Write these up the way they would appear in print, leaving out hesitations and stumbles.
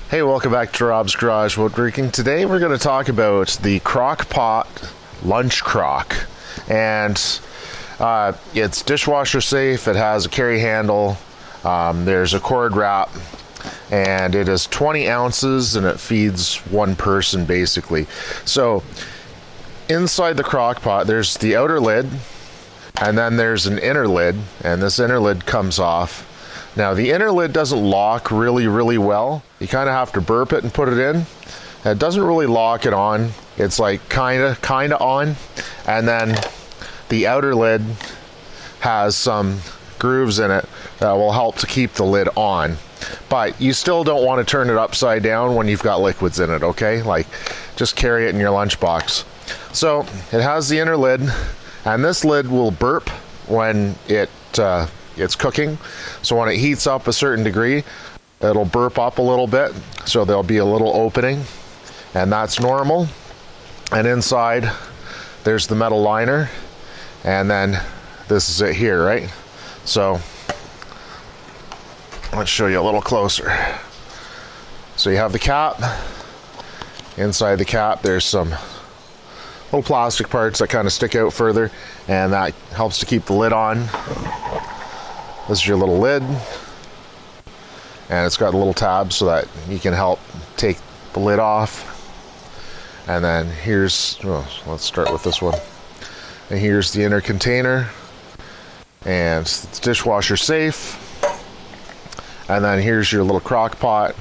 Hey, welcome back to Rob's Garage Woodworking. Today we're going to talk about the Crock Pot Lunch Crock. And it's dishwasher safe, it has a carry handle, there's a cord wrap, and it is 20 ounces and it feeds one person basically. So inside the crock pot there's the outer lid, and then there's an inner lid, and this inner lid comes off. Now the inner lid doesn't lock really well. You kind of have to burp it and put it in. It doesn't really lock it on. It's like kind of on. And then the outer lid has some grooves in it that will help to keep the lid on. But you still don't want to turn it upside down when you've got liquids in it, okay? Like, just carry it in your lunchbox. So it has the inner lid, and this lid will burp when it's cooking. So when it heats up a certain degree, it'll burp up a little bit, so there'll be a little opening, and that's normal. And inside there's the metal liner, and then this is it here, right? So let's show you a little closer. So you have the cap. Inside the cap there's some little plastic parts that kind of stick out further, and that helps to keep the lid on. This is your little lid, and it's got a little tab so that you can help take the lid off. And then here's, let's start with this one. And here's the inner container, and it's dishwasher safe. And then here's your little crock pot,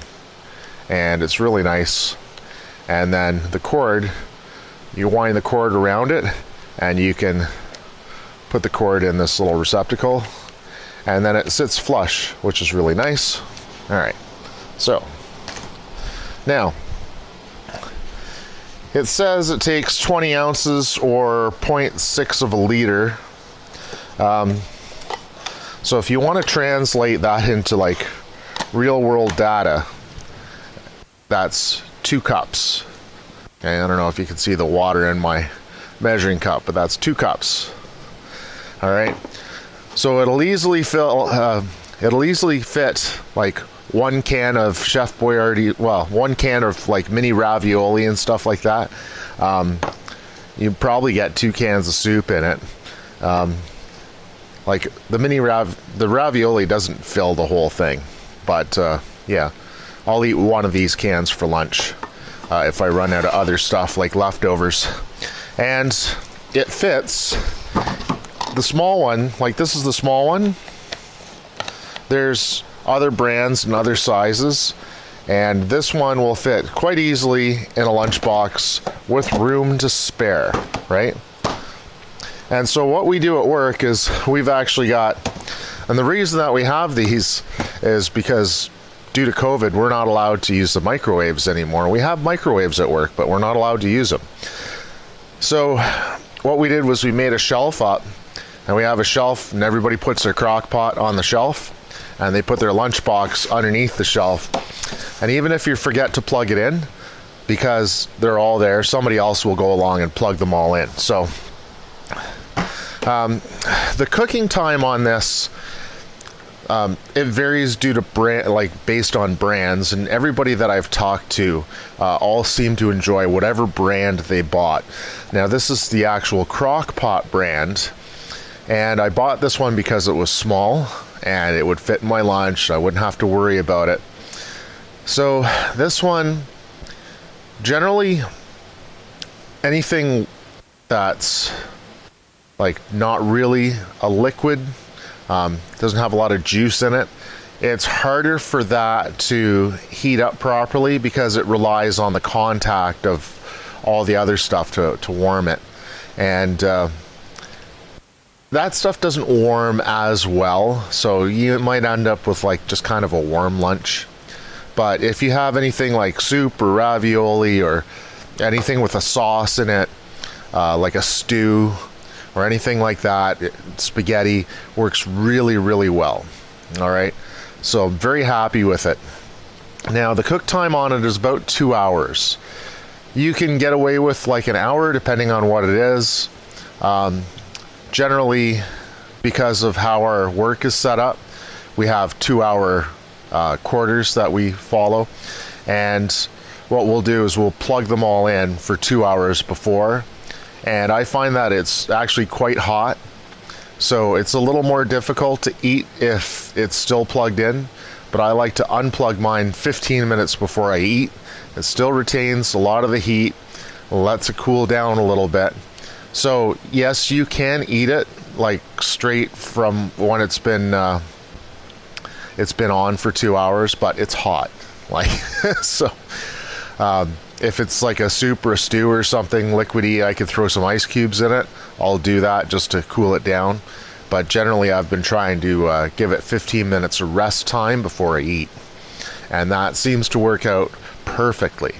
and it's really nice. And then the cord, you wind the cord around it, and you can put the cord in this little receptacle. And then it sits flush, which is really nice. All right, so now it says it takes 20 ounces or 0.6 of a liter. So if you want to translate that into like real world data, that's 2 cups. Okay, I don't know if you can see the water in my measuring cup, but that's 2 cups. All right. So it'll easily fit like 1 can of Chef Boyardee, 1 can of like mini ravioli and stuff like that. You probably get 2 cans of soup in it. Like the ravioli doesn't fill the whole thing, but yeah, I'll eat 1 of these cans for lunch if I run out of other stuff like leftovers. And it fits. The small one, like this is the small one. There's other brands and other sizes, and this one will fit quite easily in a lunchbox with room to spare, right? And so what we do at work is we've actually got, and the reason that we have these is because due to COVID, we're not allowed to use the microwaves anymore. We have microwaves at work, but we're not allowed to use them. So what we did was we made a shelf up. And we have a shelf, and everybody puts their crock pot on the shelf, and they put their lunchbox underneath the shelf. And even if you forget to plug it in, because they're all there, somebody else will go along and plug them all in. So the cooking time on this, it varies due to brand, like based on brands, and everybody that I've talked to all seem to enjoy whatever brand they bought. Now this is the actual Crock Pot brand. And I bought this one because it was small and it would fit in my lunch. I wouldn't have to worry about it. So this one, generally anything that's like not really a liquid, doesn't have a lot of juice in it, it's harder for that to heat up properly because it relies on the contact of all the other stuff to warm it. And that stuff doesn't warm as well, so you might end up with like just kind of a warm lunch. But if you have anything like soup or ravioli or anything with a sauce in it, like a stew or anything like that, spaghetti works really well. All right, so I'm very happy with it. Now the cook time on it is about 2 hours. You can get away with like an hour depending on what it is. Generally, because of how our work is set up, we have 2-hour quarters that we follow. And what we'll do is we'll plug them all in for 2 hours before. And I find that it's actually quite hot. So it's a little more difficult to eat if it's still plugged in. But I like to unplug mine 15 minutes before I eat. It still retains a lot of the heat, lets it cool down a little bit. So yes, you can eat it like straight from when it's been on for 2 hours, but it's hot. Like so, if it's like a soup or a stew or something liquidy, I could throw some ice cubes in it. I'll do that just to cool it down. But generally, I've been trying to give it 15 minutes of rest time before I eat, and that seems to work out perfectly.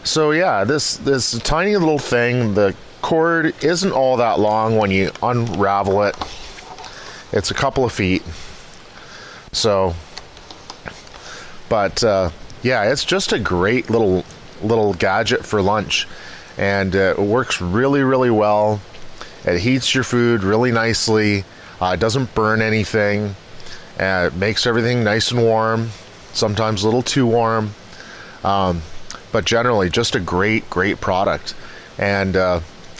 So yeah, this tiny little thing, the cord isn't all that long when you unravel it. It's a couple of feet. So, but yeah, it's just a great little gadget for lunch, and it works really, really well. It heats your food really nicely. It doesn't burn anything. It makes everything nice and warm. Sometimes a little too warm. But generally, just a great product. And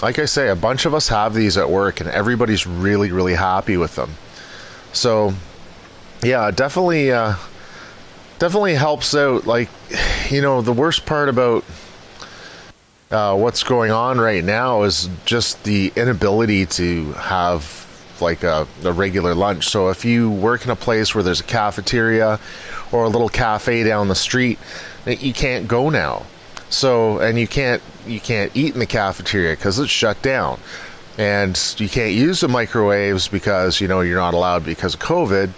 like I say, a bunch of us have these at work, and everybody's really, really happy with them. So, yeah, definitely helps out. Like, the worst part about what's going on right now is just the inability to have like a regular lunch. So if you work in a place where there's a cafeteria or a little cafe down the street, you can't go now. So, and you can't eat in the cafeteria because it's shut down, and you can't use the microwaves because you're not allowed because of COVID,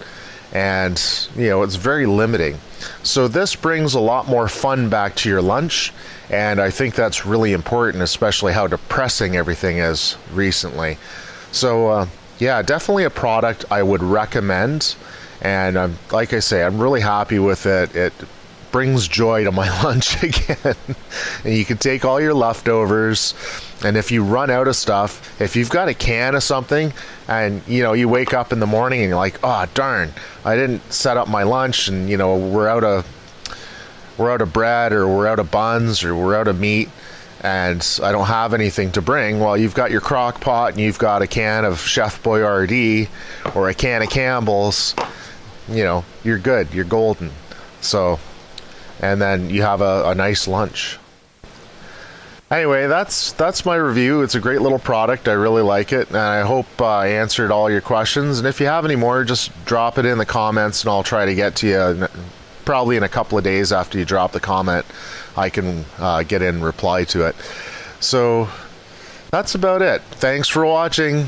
and it's very limiting. So this brings a lot more fun back to your lunch, and I think that's really important, especially how depressing everything is recently. So yeah, definitely a product I would recommend, and like I say, I'm really happy with it. It brings joy to my lunch again. And you can take all your leftovers, and if you run out of stuff, if you've got a can of something and you wake up in the morning and you're like, oh darn, I didn't set up my lunch, and we're out of bread, or we're out of buns, or we're out of meat, and I don't have anything to bring. Well, you've got your crock pot, and you've got a can of Chef Boyardee or a can of Campbell's. You're good, you're golden. So, and then you have a nice lunch. Anyway, that's my review. It's a great little product. I really like it, and I hope I answered all your questions. And if you have any more, just drop it in the comments, and I'll try to get to you probably in a couple of days after you drop the comment. I can get in and reply to it. So that's about it. Thanks for watching.